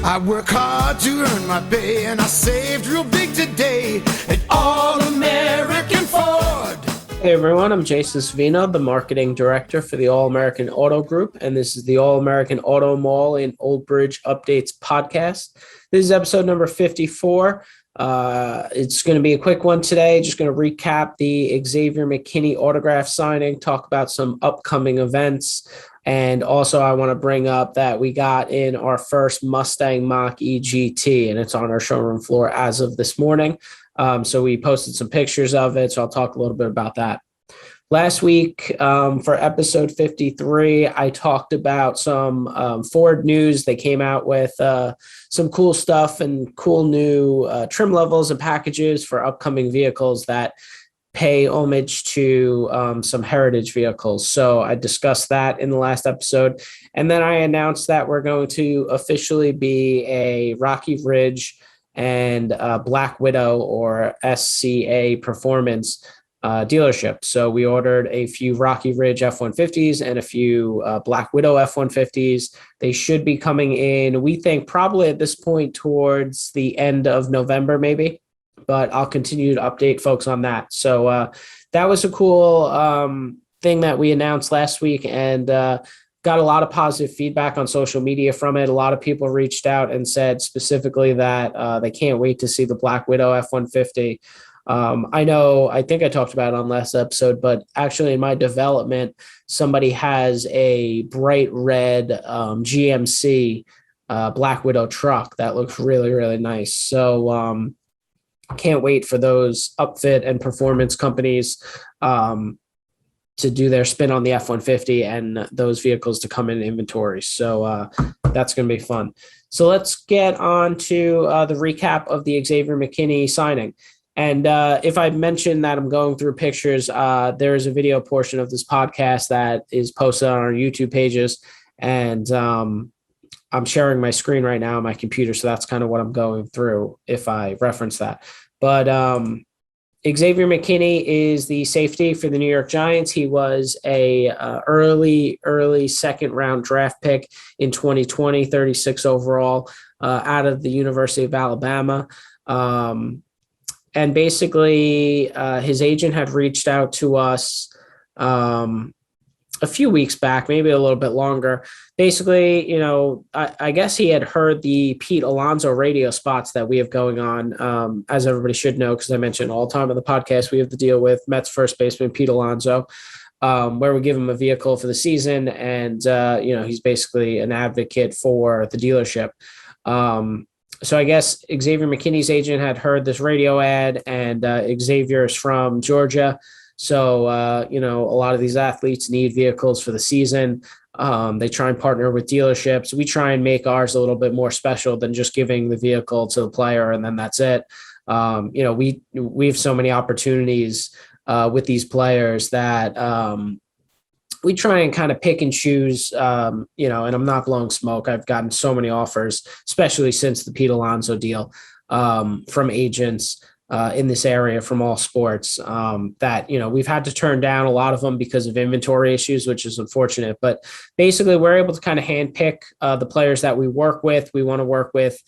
I work hard to earn my pay, and I saved real big today at All-American Ford. Hey everyone, I'm Jason Savino, the marketing director for the All-American Auto Group, and this is the All-American Auto Mall in Old Bridge Updates podcast. This is episode number 54. It's going to be a quick one today. Just going to recap the Xavier McKinney autograph signing, talk about some upcoming events, and also I want to bring up that we got in our first Mustang Mach-E GT, and it's on our showroom floor as of this morning. So we posted some pictures of it, so I'll talk a little bit about that. Last week, for episode 53, I talked about some Ford news. They came out with some cool stuff and cool new trim levels and packages for upcoming vehicles that pay homage to some heritage vehicles. So I discussed that in the last episode. And then I announced that we're going to officially be a Rocky Ridge and Black Widow or SCA Performance dealership. So we ordered a few Rocky Ridge F-150s and a few Black Widow F-150s. They should be coming in, we think, probably at this point towards the end of November, maybe. But I'll continue to update folks on that. So that was a cool thing that we announced last week, and got a lot of positive feedback on social media from it. A lot of people reached out and said specifically that they can't wait to see the Black Widow F-150. I think I talked about it on last episode, but actually in my development, somebody has a bright red GMC Black Widow truck that looks really, really nice. So can't wait for those upfit and performance companies to do their spin on the F-150 and those vehicles to come in inventory. So that's going to be fun. So let's get on to the recap of the Xavier McKinney signing. And if I mention that I'm going through pictures, there is a video portion of this podcast that is posted on our YouTube pages. And I'm sharing my screen right now on my computer. So that's kind of what I'm going through if I reference that. But Xavier McKinney is the safety for the New York Giants. He was a early second round draft pick in 2020, 36 overall, out of the University of Alabama. And basically, his agent had reached out to us a few weeks back, maybe a little bit longer. Basically, I guess he had heard the Pete Alonso radio spots that we have going on. As everybody should know, because I mentioned all the time on the podcast, we have to deal with Mets first baseman Pete Alonso, where we give him a vehicle for the season. And, he's basically an advocate for the dealership. So I guess Xavier McKinney's agent had heard this radio ad, and Xavier is from Georgia. So, a lot of these athletes need vehicles for the season. They try and partner with dealerships. We try and make ours a little bit more special than just giving the vehicle to the player and then that's it. We have so many opportunities with these players that we try and kind of pick and choose, and I'm not blowing smoke. I've gotten so many offers, especially since the Pete Alonso deal, from agents in this area from all sports that, we've had to turn down a lot of them because of inventory issues, which is unfortunate. But basically, we're able to kind of handpick the players that we work with. We want to work with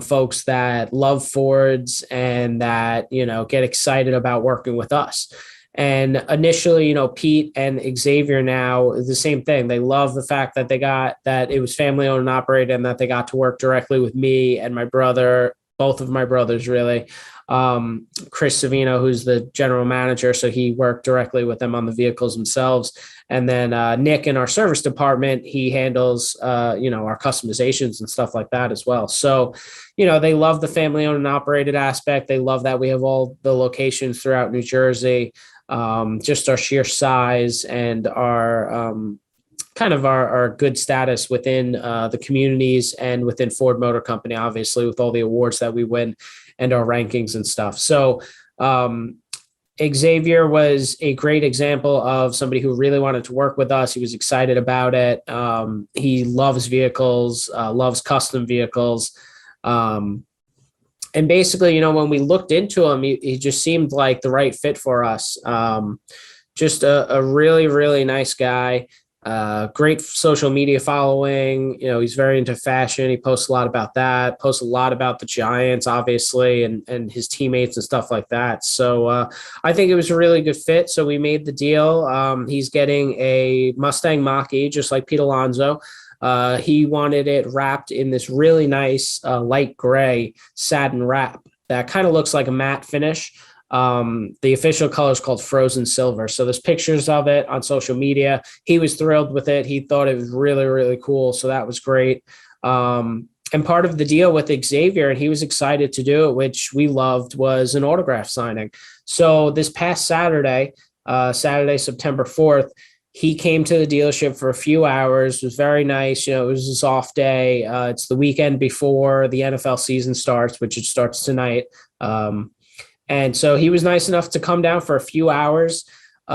folks that love Fords and that, get excited about working with us. And initially, Pete and Xavier now the same thing. They love the fact that that it was family owned and operated and that they got to work directly with me and my brother, both of my brothers, really. Chris Savino, who's the general manager. So he worked directly with them on the vehicles themselves. And then Nick in our service department, he handles, our customizations and stuff like that as well. So, they love the family owned and operated aspect. They love that we have all the locations throughout New Jersey. Just our sheer size and our kind of our good status within the communities and within Ford Motor Company, obviously, with all the awards that we win and our rankings and stuff. So Xavier was a great example of somebody who really wanted to work with us. He was excited about it. He loves vehicles, loves custom vehicles. And basically, when we looked into him, he just seemed like the right fit for us. Just a really, really nice guy. Great social media following. He's very into fashion. He posts a lot about that, posts a lot about the Giants, obviously, and his teammates and stuff like that. So I think it was a really good fit. So we made the deal. He's getting a Mustang Mach-E, just like Pete Alonso. He wanted it wrapped in this really nice light gray satin wrap that kind of looks like a matte finish. The official color is called Frozen Silver. So there's pictures of it on social media. He was thrilled with it. He thought it was really, really cool. So that was great. And part of the deal with Xavier, and he was excited to do it, which we loved, was an autograph signing. So this past Saturday, September 4th, he came to the dealership for a few hours. It was very nice. It was his off day. It's the weekend before the NFL season starts, which it starts tonight. And so he was nice enough to come down for a few hours,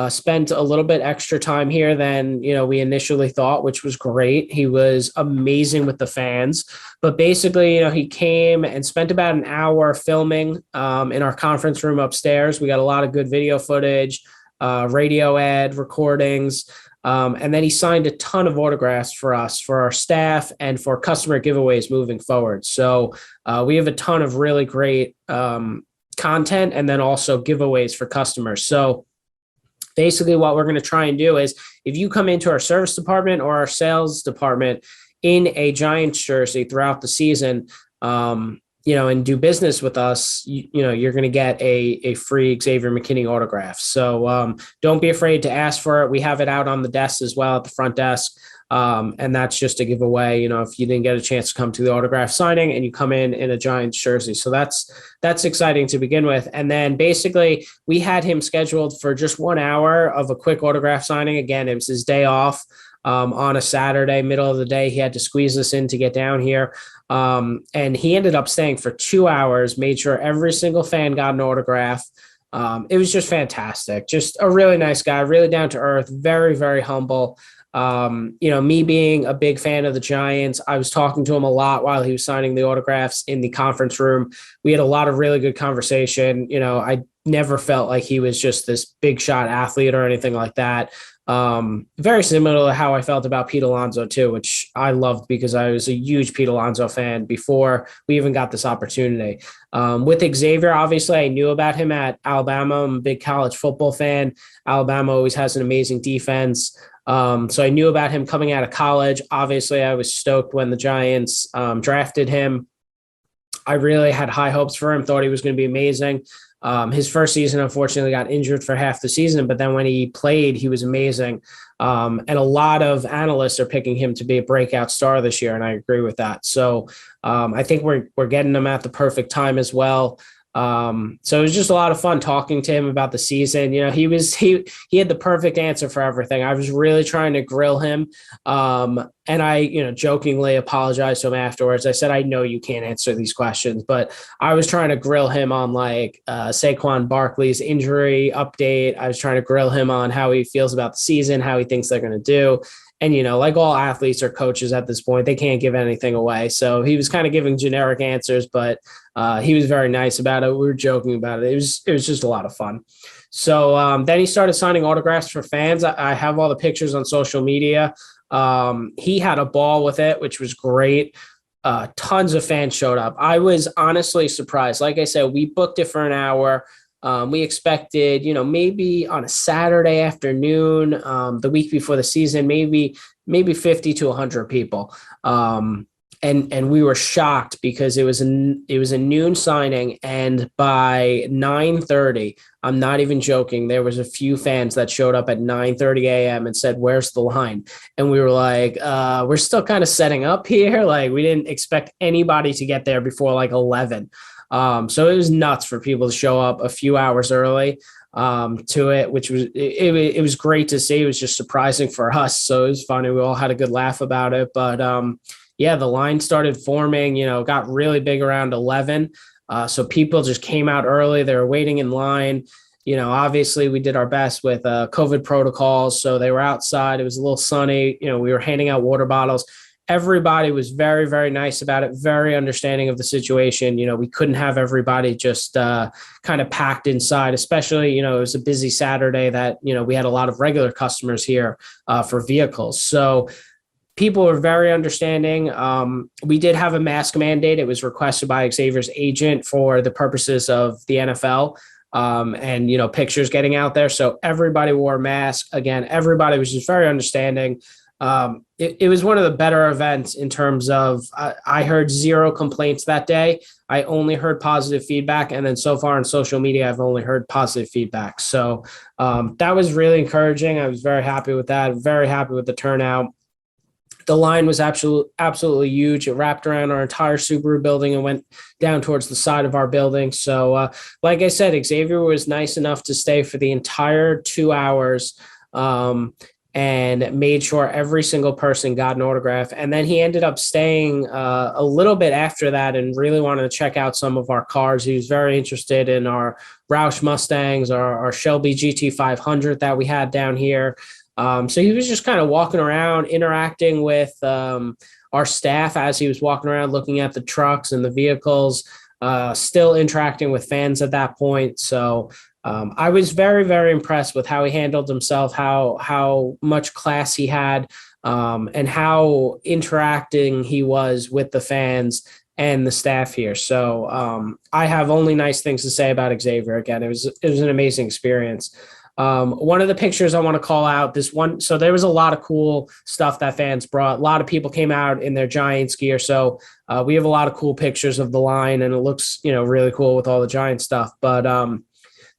spent a little bit extra time here than, we initially thought, which was great. He was amazing with the fans. But basically, he came and spent about an hour filming in our conference room upstairs. We got a lot of good video footage, radio ad recordings. And then he signed a ton of autographs for us, for our staff, and for customer giveaways moving forward. So we have a ton of really great content and then also giveaways for customers. So basically what we're going to try and do is, if you come into our service department or our sales department in a Giants jersey throughout the season, and do business with us, you're going to get a free Xavier McKinney autograph. So don't be afraid to ask for it. We have it out on the desk as well, at the front desk. And that's just a giveaway, if you didn't get a chance to come to the autograph signing and you come in a Giants jersey. So that's exciting to begin with. And then basically we had him scheduled for just 1 hour of a quick autograph signing. Again, it was his day off on a Saturday, middle of the day. He had to squeeze us in to get down here. And he ended up staying for 2 hours, made sure every single fan got an autograph. It was just fantastic. Just a really nice guy, really down to earth, very, very humble. Me being a big fan of the Giants, I was talking to him a lot while he was signing the autographs in the conference room. We had a lot of really good conversation. I never felt like he was just this big shot athlete or anything like that. Very similar to how I felt about Pete Alonso too, which I loved because I was a huge Pete Alonso fan before we even got this opportunity. With Xavier, obviously I knew about him at Alabama. I'm a big college football fan. Alabama always has an amazing defense. So I knew about him coming out of college. Obviously I was stoked when the Giants drafted him. I really had high hopes for him, thought he was going to be amazing. His first season, unfortunately, got injured for half the season, but then when he played, he was amazing. And a lot of analysts are picking him to be a breakout star this year, and I agree with that. So I think we're getting him at the perfect time as well. So it was just a lot of fun talking to him about the season. He had the perfect answer for everything. I was really trying to grill him. And I, jokingly apologized to him afterwards. I said, I know you can't answer these questions, but I was trying to grill him on Saquon Barkley's injury update. I was trying to grill him on how he feels about the season, how he thinks they're going to do. And, like all athletes or coaches at this point, they can't give anything away. So he was kind of giving generic answers, but he was very nice about it. We were joking about it. It was just a lot of fun. So then he started signing autographs for fans. I have all the pictures on social media. He had a ball with it, which was great. Tons of fans showed up. I was honestly surprised. Like I said, we booked it for an hour. We expected, maybe on a Saturday afternoon, the week before the season, maybe 50 to 100 people. And we were shocked because it was a noon signing, and by 9:30, I'm not even joking, there was a few fans that showed up at 9:30 a.m. and said, "Where's the line?" And we were like, we're still kind of setting up here. We didn't expect anybody to get there before 11. So it was nuts for people to show up a few hours early to it, which was it was great to see. It was just surprising for us. So it was funny. We all had a good laugh about it. But yeah, the line started forming, got really big around 11. So people just came out early. They were waiting in line. Obviously we did our best with COVID protocols. So they were outside. It was a little sunny. We were handing out water bottles. everybody was very, very nice about it, very understanding of the situation. We couldn't have everybody just kind of packed inside, especially, it was a busy Saturday that, we had a lot of regular customers here for vehicles. So people were very understanding. We did have a mask mandate. It was requested by Xavier's agent for the purposes of the NFL. And pictures getting out there. So everybody wore a mask. Again, everybody was just very understanding. It was one of the better events in terms of I heard zero complaints that day. I only heard positive feedback. And then so far on social media, I've only heard positive feedback. So that was really encouraging. I was very happy with that. Very happy with the turnout. The line was absolutely huge. It wrapped around our entire Subaru building and went down towards the side of our building. So like I said, Xavier was nice enough to stay for the entire 2 hours. And made sure every single person got an autograph. And then he ended up staying a little bit after that and really wanted to check out some of our cars. He was very interested in our Roush Mustangs, our Shelby GT 500 that we had down here. So he was just kind of walking around, interacting with our staff as he was walking around, looking at the trucks and the vehicles, still interacting with fans at that point. So I was very, very impressed with how he handled himself, how much class he had, and how interacting he was with the fans and the staff here. So I have only nice things to say about Xavier. Again, it was an amazing experience. One of the pictures I want to call out, this one. So there was a lot of cool stuff that fans brought. A lot of people came out in their Giants gear. So we have a lot of cool pictures of the line, and it looks, really cool with all the Giant stuff. But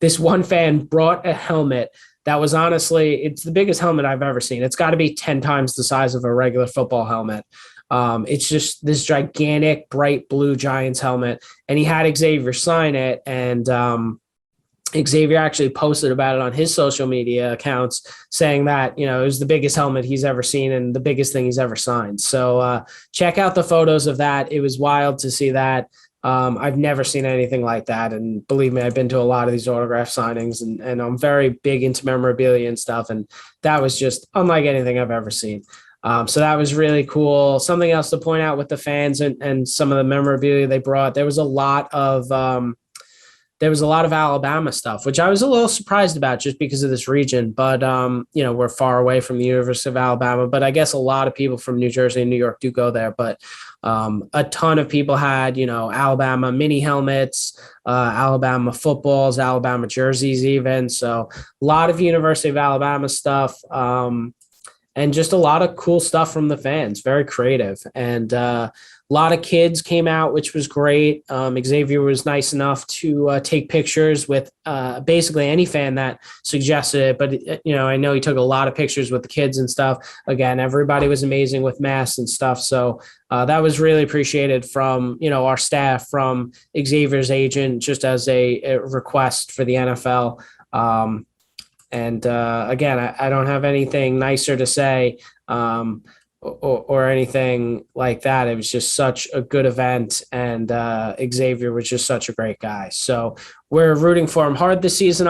this one fan brought a helmet that was honestly, it's the biggest helmet I've ever seen. It's got to be 10 times the size of a regular football helmet. It's just this gigantic, bright blue Giants helmet. And he had Xavier sign it. And Xavier actually posted about it on his social media accounts, saying that, it was the biggest helmet he's ever seen and the biggest thing he's ever signed. So check out the photos of that. It was wild to see that. I've never seen anything like that. And believe me, I've been to a lot of these autograph signings and I'm very big into memorabilia and stuff. And that was just unlike anything I've ever seen. So that was really cool. Something else to point out with the fans and some of the memorabilia they brought, there was a lot of Alabama stuff, which I was a little surprised about just because of this region. But, we're far away from the University of Alabama. But I guess a lot of people from New Jersey and New York do go there. But a ton of people had, Alabama mini helmets, Alabama footballs, Alabama jerseys even. So a lot of University of Alabama stuff. And just a lot of cool stuff from the fans, very creative. And a lot of kids came out, which was great. Xavier was nice enough to take pictures with basically any fan that suggested it. But, I know he took a lot of pictures with the kids and stuff. Again, everybody was amazing with masks and stuff. So that was really appreciated from, our staff, from Xavier's agent, just as a request for the NFL. And again, I don't have anything nicer to say or anything like that. It was just such a good event, and Xavier was just such a great guy. So we're rooting for him hard this season,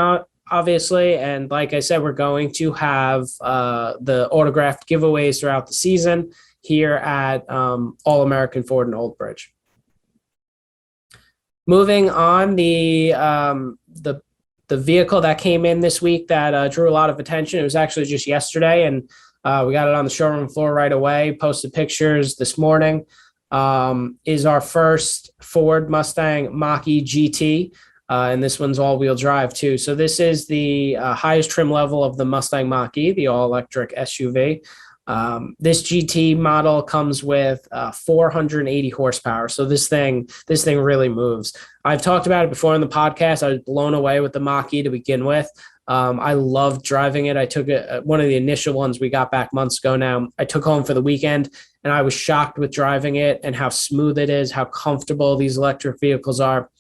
obviously. And like I said, we're going to have the autographed giveaways throughout the season here at All-American Ford in Old Bridge. Moving on, the vehicle that came in this week that drew a lot of attention. It was actually just yesterday, and we got it on the showroom floor right away, posted pictures this morning, is our first Ford Mustang Mach-E GT, and this one's all-wheel drive too. So this is the highest trim level of the Mustang Mach-E, the all-electric SUV. This GT model comes with 480 horsepower. So this thing really moves. I've talked about it before in the podcast. I was blown away with the Mach-E to begin with. I loved driving it. I took it, one of the initial ones we got back months ago now. I took home for the weekend, and I was shocked with driving it and how smooth it is, how comfortable these electric vehicles are,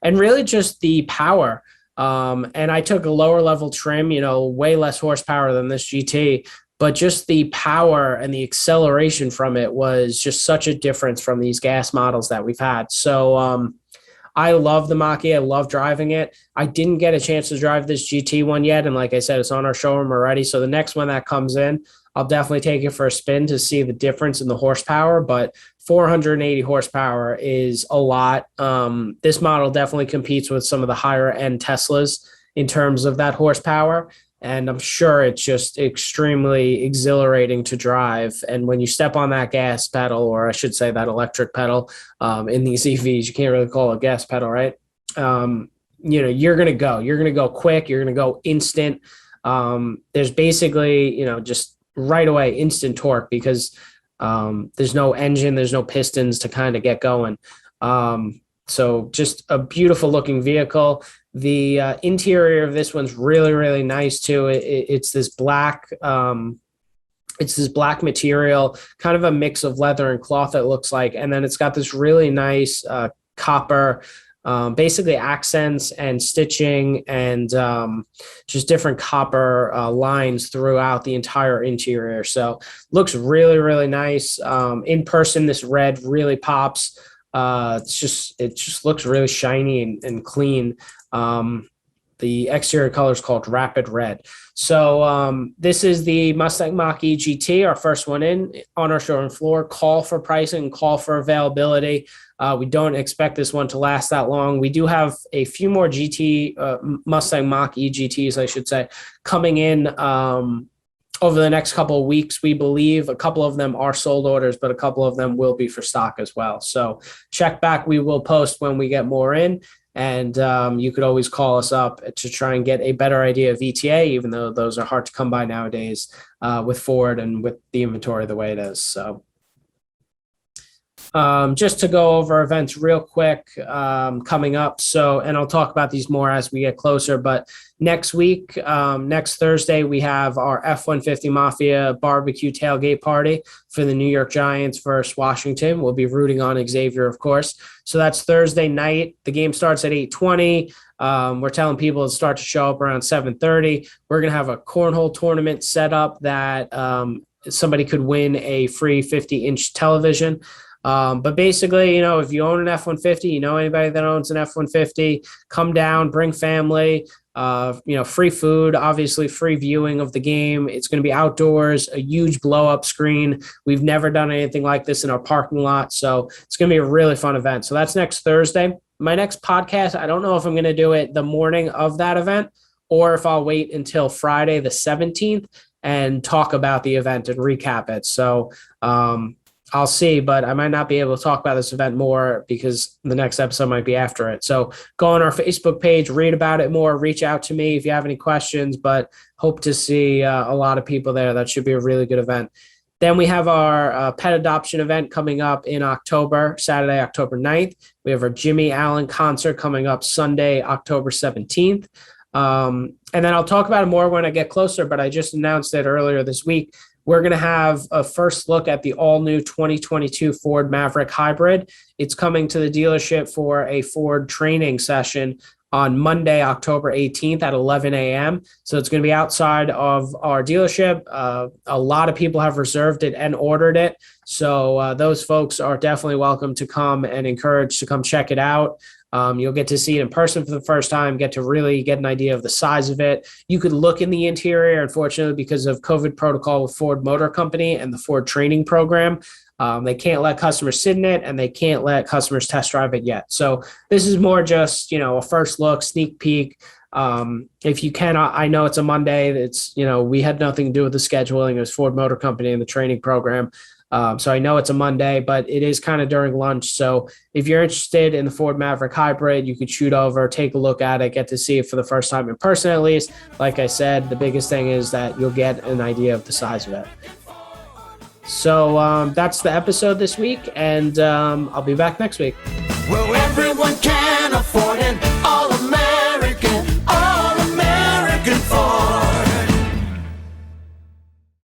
and really just the power. And I took a lower level trim, way less horsepower than this GT, but just the power and the acceleration from it was just such a difference from these gas models that we've had. So I love the Mach-E. I love driving it. I didn't get a chance to drive this GT one yet. And like I said, it's on our showroom already. So the next one that comes in, I'll definitely take it for a spin to see the difference in the horsepower, but 480 horsepower is a lot. This model definitely competes with some of the higher end Teslas in terms of that horsepower. And I'm sure it's just extremely exhilarating to drive. And when you step on that gas pedal, or I should say that electric pedal, in these EVs, you can't really call it a gas pedal, right? You're going to go quick. You're going to go instant. There's basically, just right away instant torque because there's no engine, there's no pistons to kind of get going. So just a beautiful looking vehicle. The interior of this one's really, really nice too. It's this black, material, kind of a mix of leather and cloth, it looks like. And then it's got this really nice copper, basically accents and stitching and just different copper lines throughout the entire interior. So looks really, really nice. In person, this red really pops. It just looks really shiny and clean. The exterior color is called Rapid Red. So this is the Mustang Mach-E GT, our first one in on our showroom floor. Call for pricing, call for availability. We don't expect this one to last that long. We do have a few more Mustang Mach-E GTs, I should say, coming in over the next couple of weeks. We believe a couple of them are sold orders, but a couple of them will be for stock as well. So check back. We will post when we get more in. And you could always call us up to try and get a better idea of ETA, even though those are hard to come by nowadays with Ford and with the inventory the way it is. So just to go over events real quick coming up. And I'll talk about these more as we get closer. But next week, next Thursday, we have our F-150 Mafia barbecue tailgate party for the New York Giants versus Washington. We'll be rooting on Xavier, of course. So that's Thursday night. The game starts at 8:20. We're telling people to start to show up around 7:30. We're going to have a cornhole tournament set up that somebody could win a free 50-inch television. But basically, if you own an F-150, anybody that owns an F-150, come down, bring family, free food, obviously free viewing of the game. It's going to be outdoors, a huge blow up screen. We've never done anything like this in our parking lot. So it's going to be a really fun event. So that's next Thursday. My next podcast, I don't know if I'm going to do it the morning of that event or if I'll wait until Friday, the 17th and talk about the event and recap it. So, I'll see, but I might not be able to talk about this event more because the next episode might be after it. So go on our Facebook page, read about it more, reach out to me if you have any questions, but hope to see a lot of people there. That should be a really good event. Then we have our pet adoption event coming up in October, Saturday, October 9th. We have our Jimmy Allen concert coming up Sunday, October 17th. And then I'll talk about it more when I get closer, but I just announced it earlier this week. We're going to have a first look at the all-new 2022 Ford Maverick Hybrid. It's coming to the dealership for a Ford training session on Monday, October 18th at 11 a.m. So it's going to be outside of our dealership. A lot of people have reserved it and ordered it. So those folks are definitely welcome to come and encouraged to come check it out. You'll get to see it in person for the first time, get to really get an idea of the size of it. You could look in the interior. Unfortunately, because of COVID protocol with Ford Motor Company and the Ford training program, they can't let customers sit in it and they can't let customers test drive it yet. So this is more just, a first look, sneak peek. If you cannot, I know it's a Monday. It's, we had nothing to do with the scheduling. It was Ford Motor Company and the training program. So I know it's a Monday, but it is kind of during lunch. So if you're interested in the Ford Maverick Hybrid, you could shoot over, take a look at it, get to see it for the first time in person at least. Like I said, the biggest thing is that you'll get an idea of the size of it. So that's the episode this week, and I'll be back next week. Well, everyone can